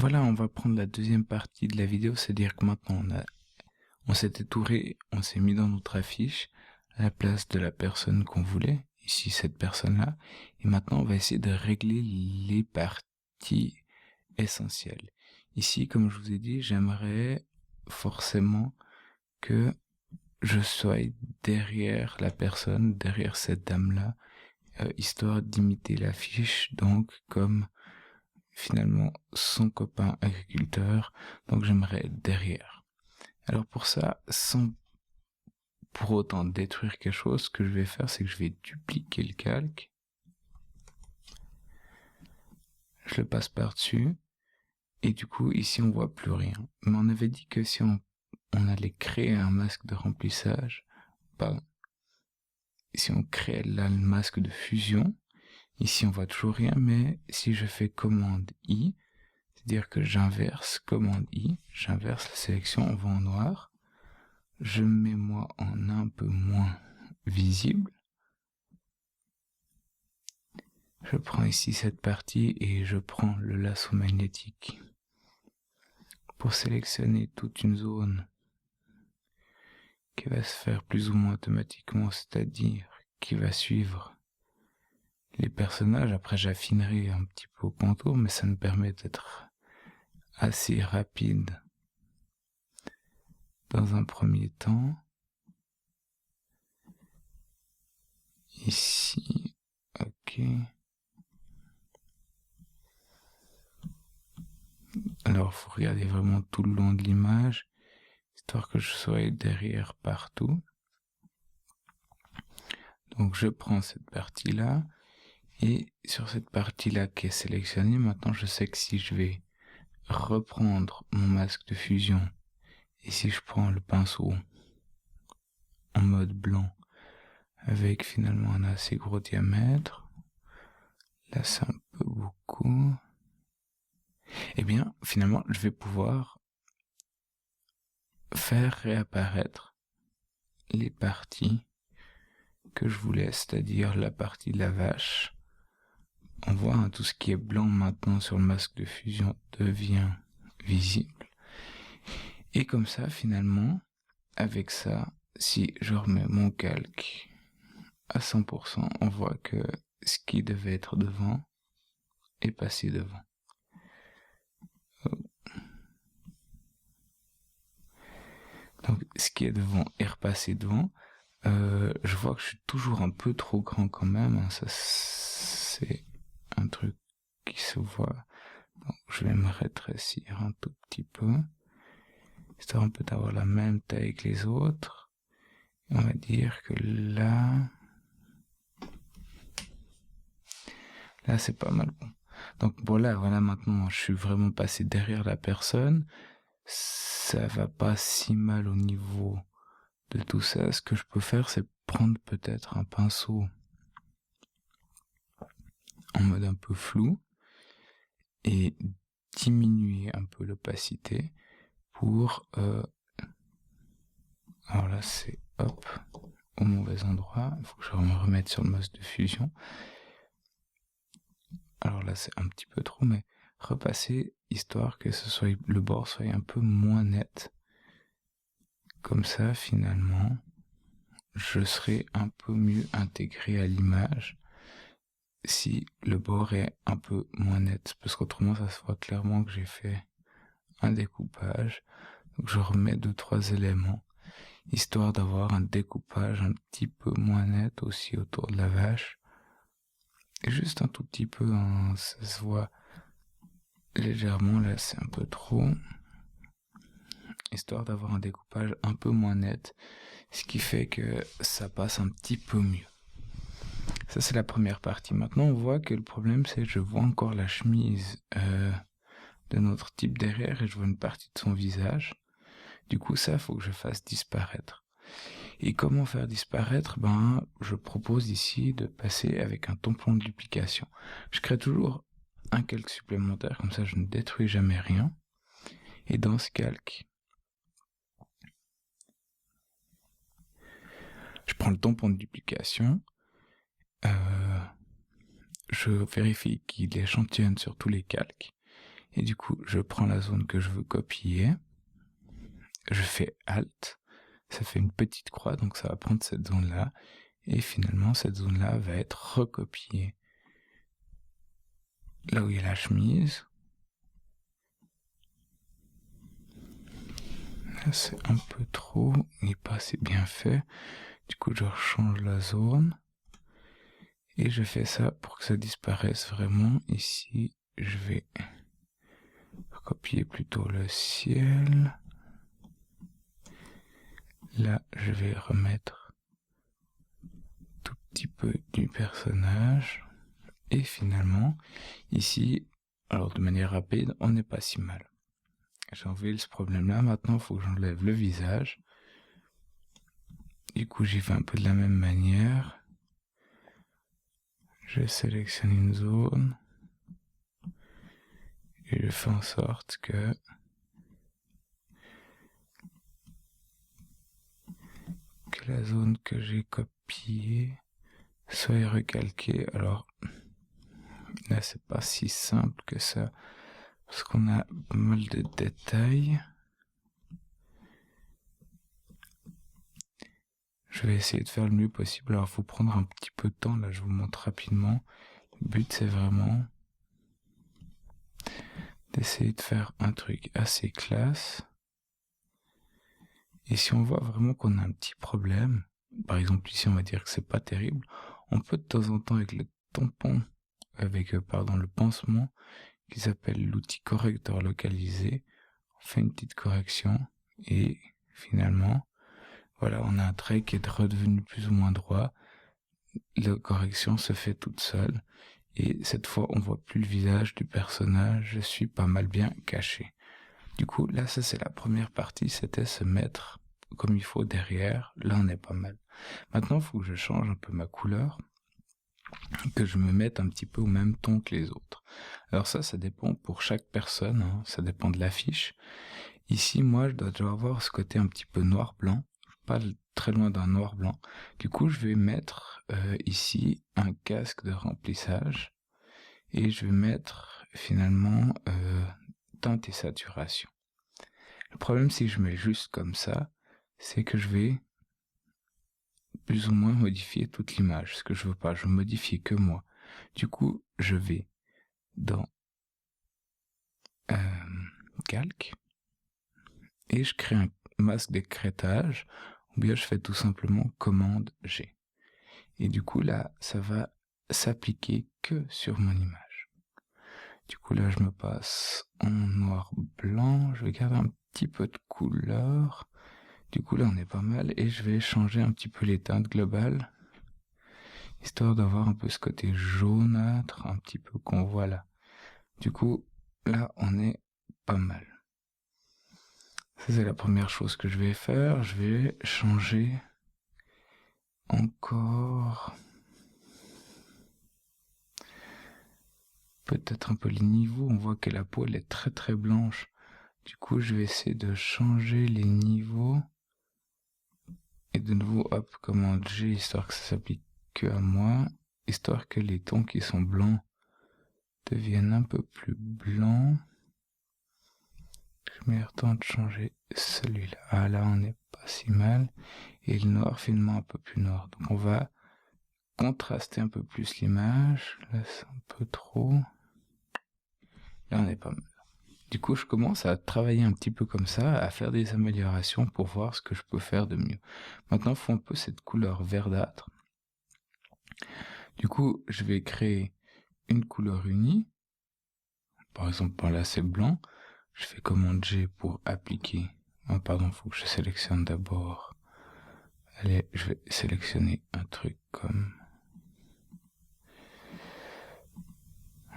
Voilà, on va prendre la deuxième partie de la vidéo, c'est-à-dire que maintenant on s'est étouré, on s'est mis dans notre affiche à la place de la personne qu'on voulait, ici cette personne-là, et maintenant on va essayer de régler les parties essentielles. Ici, comme je vous ai dit, j'aimerais forcément que je sois derrière la personne, derrière cette dame-là, histoire d'imiter l'affiche, donc comme finalement son copain agriculteur, donc j'aimerais être derrière. Alors pour ça, sans pour autant détruire quelque chose, ce que je vais faire, c'est que je vais dupliquer le calque, je le passe par-dessus, et du coup ici on voit plus rien. Mais on avait dit que si on allait créer un masque de remplissage, pardon, si on crée là le masque de fusion, ici on voit toujours rien, mais si je fais commande I, c'est-à-dire que j'inverse commande I, j'inverse la sélection, on va en noir, je mets moi en un peu moins visible, je prends ici cette partie et je prends le lasso magnétique pour sélectionner toute une zone qui va se faire plus ou moins automatiquement, c'est-à-dire qui va suivre les personnages. Après j'affinerai un petit peu au contour, mais ça me permet d'être assez rapide dans un premier temps. Ici, ok. Alors, il faut regarder vraiment tout le long de l'image, histoire que je sois derrière partout. Donc, je prends cette partie-là, et sur cette partie-là qui est sélectionnée, maintenant, je sais que si je vais reprendre mon masque de fusion, et si je prends le pinceau en mode blanc, avec finalement un assez gros diamètre, là, c'est un peu beaucoup, eh bien, finalement, je vais pouvoir faire réapparaître les parties que je voulais, c'est-à-dire la partie de la vache. On voit hein, tout ce qui est blanc maintenant sur le masque de fusion devient visible. Et comme ça, finalement, avec ça, si je remets mon calque à 100%, on voit que ce qui devait être devant est passé devant. Donc, ce qui est devant est repassé devant. Je vois que je suis toujours un peu trop grand quand même. Hein. Ça, c'est un truc qui se voit. Donc, je vais me rétrécir un tout petit peu, histoire un peu d'avoir la même taille que les autres. Et on va dire que là c'est pas mal bon. Donc voilà, maintenant je suis vraiment passé derrière la personne. Ça va pas si mal au niveau de tout ça. Ce que je peux faire, c'est prendre peut-être un pinceau en mode un peu flou et diminuer un peu l'opacité pour alors là c'est hop au mauvais endroit, il faut que je me remette sur le masque de fusion. Alors là c'est un petit peu trop, mais repasser histoire que le bord soit un peu moins net. Comme ça finalement je serai un peu mieux intégré à l'image si le bord est un peu moins net, parce qu'autrement ça se voit clairement que j'ai fait un découpage. Donc je remets 2-3 éléments, histoire d'avoir un découpage un petit peu moins net aussi autour de la vache. Et juste un tout petit peu, hein, ça se voit légèrement, là c'est un peu trop. Histoire d'avoir un découpage un peu moins net, ce qui fait que ça passe un petit peu mieux. Ça c'est la première partie. Maintenant on voit que le problème c'est que je vois encore la chemise de notre type derrière et je vois une partie de son visage. Du coup ça faut que je fasse disparaître. Et comment faire disparaître? Je propose ici de passer avec un tampon de duplication. Je crée toujours un calque supplémentaire, comme ça je ne détruis jamais rien. Et dans ce calque, je prends le tampon de duplication, je vérifie qu'il échantillonne sur tous les calques, Et du coup, je prends la zone que je veux copier, je fais Alt, ça fait une petite croix, donc ça va prendre cette zone-là, et finalement, cette zone-là va être recopiée là où il y a la chemise. Là, c'est un peu trop, il n'est pas assez bien fait. Du coup, je rechange la zone. Et je fais ça pour que ça disparaisse vraiment. Ici, je vais copier plutôt le ciel. Là, je vais remettre tout petit peu du personnage. Et finalement, ici, alors de manière rapide, on n'est pas si mal. J'ai enlevé ce problème-là. Maintenant, il faut que j'enlève le visage. Du coup, j'y vais un peu de la même manière. Je sélectionne une zone. Et je fais en sorte que la zone que j'ai copiée soit recalquée. Alors là, c'est pas si simple que ça, parce qu'on a pas mal de détails. Je vais essayer de faire le mieux possible. Alors, il faut prendre un petit peu de temps. Là, je vous montre rapidement. Le but, c'est vraiment d'essayer de faire un truc assez classe. Et si on voit vraiment qu'on a un petit problème, par exemple ici, on va dire que c'est pas terrible, on peut de temps en temps avec le tampon, le pansement, qui s'appelle l'outil correcteur localisé, on fait une petite correction et finalement, voilà, on a un trait qui est redevenu plus ou moins droit. La correction se fait toute seule et cette fois, on voit plus le visage du personnage. Je suis pas mal bien caché. Du coup, là, ça c'est la première partie, c'était se mettre comme il faut derrière. Là, on est pas mal. Maintenant, il faut que je change un peu ma couleur, que je me mette un petit peu au même ton que les autres. Alors ça dépend pour chaque personne, hein, ça dépend de l'affiche. Ici, moi, je dois déjà avoir ce côté un petit peu noir-blanc, pas très loin d'un noir-blanc. Du coup, je vais mettre ici un casque de remplissage et je vais mettre finalement teinte et saturation. Le problème, si je mets juste comme ça, c'est que je vais plus ou moins modifier toute l'image. Ce que je veux pas, je modifie que moi. Du coup, je vais dans calque et je crée un masque d'écrêtage, ou bien je fais tout simplement commande G. Et du coup là, ça va s'appliquer que sur mon image. Du coup là, je me passe en noir-blanc, je vais garder un petit peu de couleur. Du coup là, on est pas mal et je vais changer un petit peu les teintes globales, histoire d'avoir un peu ce côté jaunâtre, un petit peu qu'on voit là. Du coup, là, on est pas mal. Ça, c'est la première chose que je vais faire. Je vais changer encore peut-être un peu les niveaux. On voit que la peau elle est très très blanche. Du coup, je vais essayer de changer les niveaux. Et de nouveau, hop, commande G, histoire que ça s'applique que à moi. Histoire que les tons qui sont blancs deviennent un peu plus blancs. Je mets le temps de changer celui-là. Ah là, on n'est pas si mal. Et le noir, finalement, un peu plus noir. Donc on va contraster un peu plus l'image. Là, c'est un peu trop. Là, on est pas mal. Du coup, je commence à travailler un petit peu comme ça, à faire des améliorations pour voir ce que je peux faire de mieux. Maintenant, il faut un peu cette couleur verdâtre. Du coup, je vais créer une couleur unie. Par exemple, par là, c'est blanc. Je fais commande G pour appliquer. Oh, pardon, faut que je sélectionne d'abord. Allez, je vais sélectionner un truc comme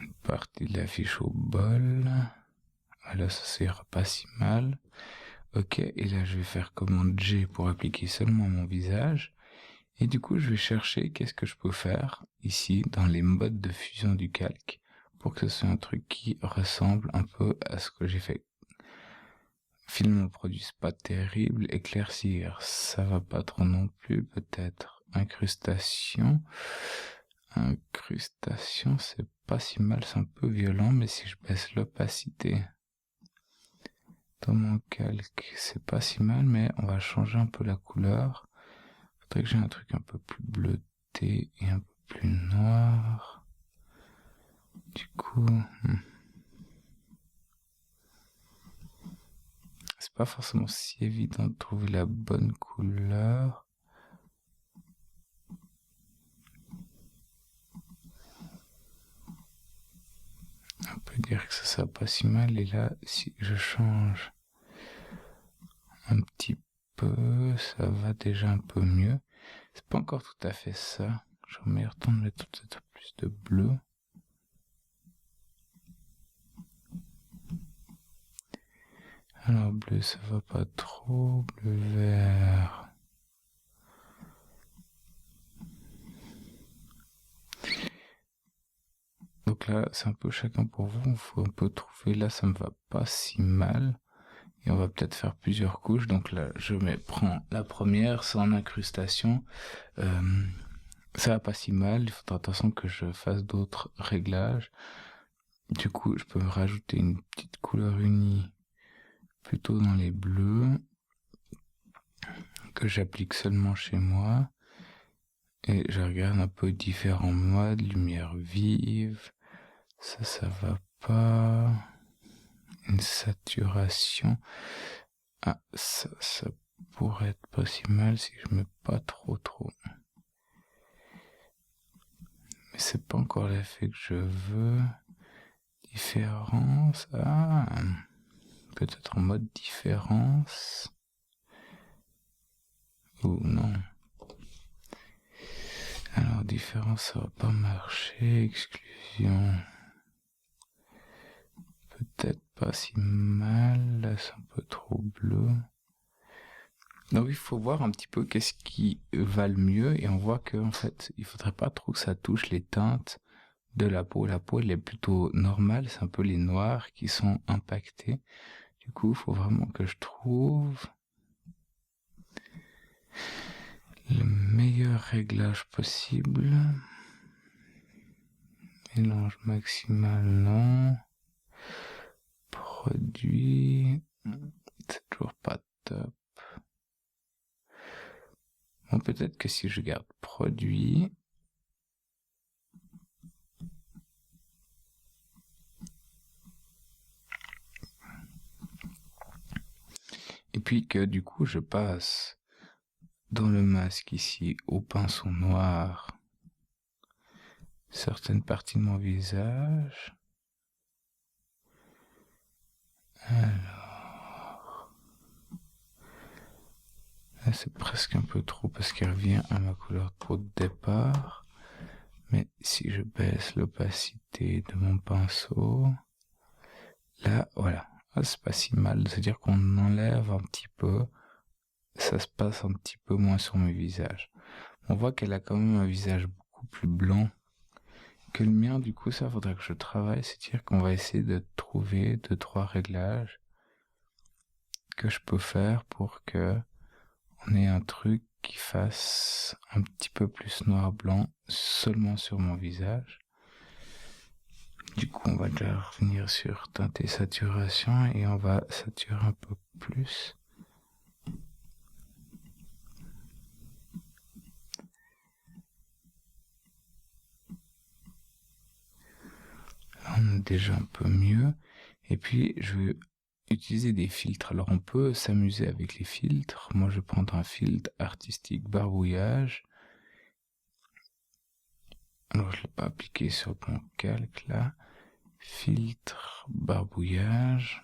une partie de l'affiche au bol. Voilà, ça ira pas si mal. Ok, et là je vais faire commande G pour appliquer seulement mon visage. Et du coup, je vais chercher qu'est-ce que je peux faire ici dans les modes de fusion du calque pour que ce soit un truc qui ressemble un peu à ce que j'ai fait. Film produit, c'est pas terrible. Éclaircir, ça va pas trop non plus. Peut-être incrustation. Incrustation, c'est pas si mal, c'est un peu violent, mais si je baisse l'opacité dans mon calque, c'est pas si mal, mais on va changer un peu la couleur. Faudrait que j'ai un truc un peu plus bleuté et un peu plus noir. Du coup, c'est pas forcément si évident de trouver la bonne couleur. On peut dire que ça sera pas si mal, et là, si je change un petit peu, ça va déjà un peu mieux. C'est pas encore tout à fait ça. J'aurais meilleur temps de mettre peut-être plus de bleu. Alors bleu, ça va pas trop. Bleu vert. Donc là, c'est un peu chacun pour vous. Il faut un peu trouver. Là, ça me va pas si mal. Et on va peut-être faire plusieurs couches. Donc là, prends la première sans incrustation. Ça va pas si mal. Il faudra attention que je fasse d'autres réglages. Du coup, je peux me rajouter une petite couleur unie plutôt dans les bleus que j'applique seulement chez moi. Et je regarde un peu différents modes, lumière vive. Ça va pas. Une saturation. Ah, ça pourrait être pas si mal si je mets pas trop. Mais c'est pas encore l'effet que je veux. Différence. Ah, peut-être en mode différence. Ou non. Alors, différence, ça va pas marcher. Exclusion. Peut-être pas si mal. Là, c'est un peu trop bleu. Donc il faut voir un petit peu qu'est-ce qui va le mieux, et on voit que en fait il faudrait pas trop que ça touche les teintes de la peau. La peau elle est plutôt normale, c'est un peu les noirs qui sont impactés. Du coup il faut vraiment que je trouve le meilleur réglage possible. Mélange maximal, non. Produit, c'est toujours pas top. Bon, peut-être que si je garde produit, et puis que du coup je passe dans le masque ici au pinceau noir certaines parties de mon visage. Alors, là c'est presque un peu trop parce qu'il revient à ma couleur de peau de départ. Mais si je baisse l'opacité de mon pinceau, là voilà, c'est pas si mal. C'est-à-dire qu'on enlève un petit peu, ça se passe un petit peu moins sur mes visages. On voit qu'elle a quand même un visage beaucoup plus blanc que le mien. Du coup, ça faudrait que je travaille. C'est-à-dire qu'on va essayer de trouver 2-3 réglages que je peux faire pour que on ait un truc qui fasse un petit peu plus noir-blanc seulement sur mon visage. Du coup, on va déjà revenir sur teinte et saturation et on va saturer un peu plus. Là, on est déjà un peu mieux. Et puis, je vais utiliser des filtres. Alors, on peut s'amuser avec les filtres. Moi, je vais prendre un filtre artistique barbouillage. Alors, je ne l'ai pas appliqué sur mon calque, là. Filtre barbouillage.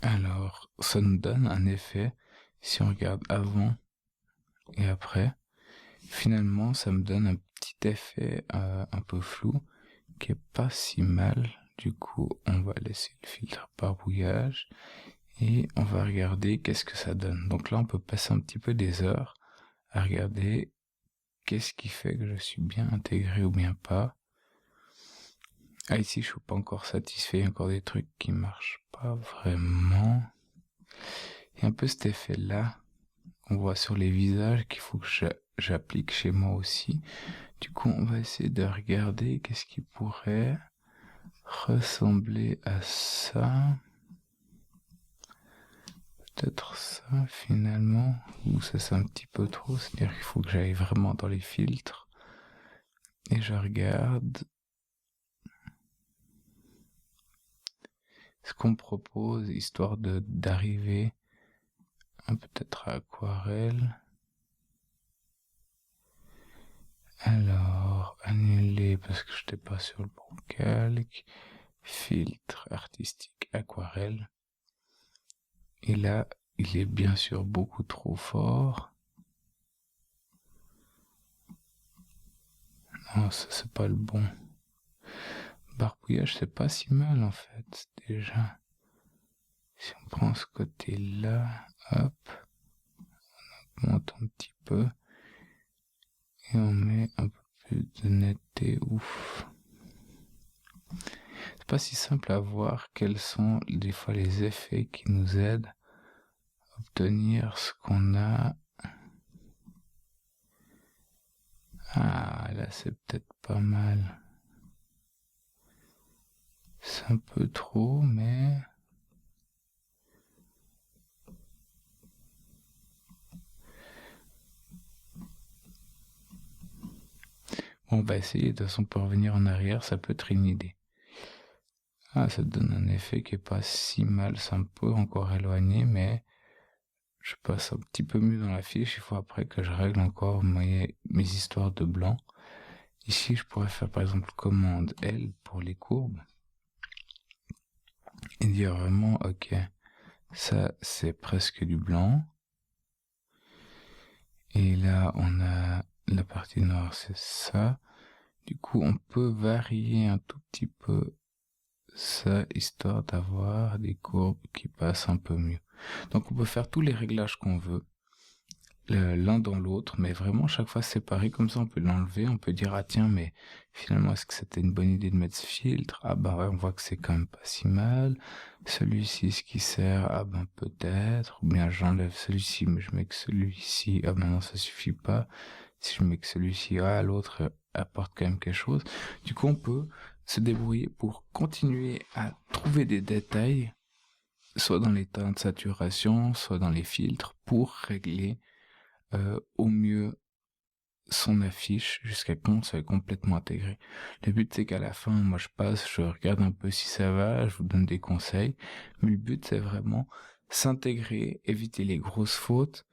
Alors, ça nous donne un effet, si on regarde avant et après, finalement, ça me donne un petit effet un peu flou, qui est pas si mal. Du coup, on va laisser le filtre barbouillage, et on va regarder qu'est-ce que ça donne. Donc là, on peut passer un petit peu des heures à regarder qu'est-ce qui fait que je suis bien intégré ou bien pas. Ah, ici, je suis pas encore satisfait, il y a encore des trucs qui marchent pas vraiment. Il y a un peu cet effet-là, qu'on voit sur les visages qu'il faut que j'applique chez moi aussi. Du coup, on va essayer de regarder qu'est-ce qui pourrait ressembler à ça. Peut-être ça finalement, ou ça c'est un petit peu trop, c'est-à-dire qu'il faut que j'aille vraiment dans les filtres. Et je regarde ce qu'on me propose, histoire d'arriver peut-être à aquarelle. Alors, annuler parce que je n'étais pas sur le bon calque. Filtre artistique aquarelle. Et là, il est bien sûr beaucoup trop fort. Non, ça c'est pas le bon. Barbouillage, c'est pas si mal en fait, déjà. Si on prend ce côté-là, hop, on monte un petit peu. Et on met un peu plus de netteté, ouf. C'est pas si simple à voir quels sont des fois les effets qui nous aident à obtenir ce qu'on a. Ah, là c'est peut-être pas mal. C'est un peu trop, mais... Bon, on va essayer, de toute façon pour revenir en arrière, ça peut être une idée. Ah, ça donne un effet qui est pas si mal, c'est un peu encore éloigné, mais je passe un petit peu mieux dans la fiche. Il faut après que je règle encore mes histoires de blanc. Ici, je pourrais faire par exemple commande L pour les courbes et dire vraiment, ok, ça c'est presque du blanc. Et là, on a la partie noire, c'est ça. Du coup, on peut varier un tout petit peu ça, histoire d'avoir des courbes qui passent un peu mieux. Donc on peut faire tous les réglages qu'on veut, l'un dans l'autre, mais vraiment chaque fois séparé, comme ça on peut l'enlever, on peut dire ah tiens mais finalement est-ce que c'était une bonne idée de mettre ce filtre, ah bah ouais on voit que c'est quand même pas si mal, celui-ci ce qui sert, ah ben peut-être, ou bien j'enlève celui-ci mais je mets que celui-ci, ah ben non ça suffit pas, si je mets que celui-ci, ah l'autre apporte quand même quelque chose. Du coup on peut se débrouiller pour continuer à trouver des détails, soit dans les teintes de saturation, soit dans les filtres, pour régler au mieux son affiche jusqu'à quand ça est complètement intégré. Le but c'est qu'à la fin, moi je passe, je regarde un peu si ça va, je vous donne des conseils, mais le but c'est vraiment s'intégrer, éviter les grosses fautes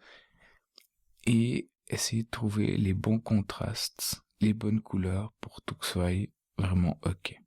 et essayer de trouver les bons contrastes, les bonnes couleurs pour tout que ce soit vraiment ok.